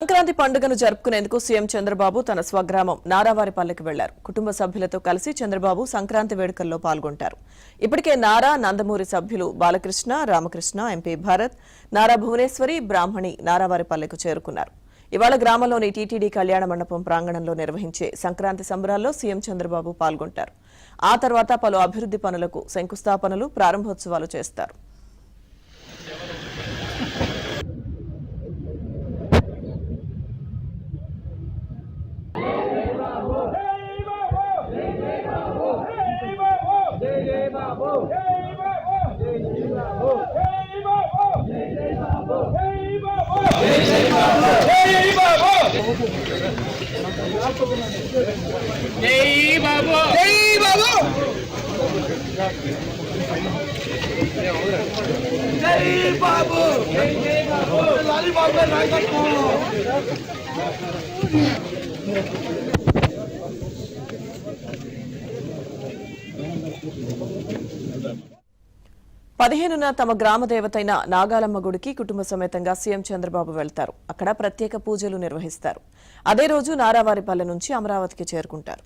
సంక్రాంతి పండుగను జరుపుకునేందుకు సీఎం చంద్రబాబు తన స్వగ్రామం నారావారిపల్లెకి వెళ్లారు. కుటుంబ సభ్యులతో కలిసి చంద్రబాబు సంక్రాంతి వేడుకల్లో పాల్గొంటారు. ఇప్పటికే నారా నందమూరి సభ్యులు బాలకృష్ణ, రామకృష్ణ, ఎంపీ భరత్, నారా భువనేశ్వరి, బ్రాహ్మణి నారావారిపల్లెకు చేరుకున్నారు. ఇవాళ గ్రామంలోని టీటీడీ కళ్యాణ మండపం ప్రాంగణంలో నిర్వహించే సంక్రాంతి సంబరాల్లో సీఎం చంద్రబాబు పాల్గొంటారు. ఆ తర్వాత పలు అభివృద్ధి పనులకు శంకుస్థాపనలు, ప్రారంభోత్సవాలు చేస్తారు. పదిహేనున తమ గ్రామ దేవతైన నాగాలమ్మ గుడికి కుటుంబ సమేతంగా సీఎం చంద్రబాబు వెళ్తారు. అక్కడ ప్రత్యేక పూజలు నిర్వహిస్తారు. అదే రోజు నారావారిపల్లె నుంచి అమరావతికి చేరుకుంటారు.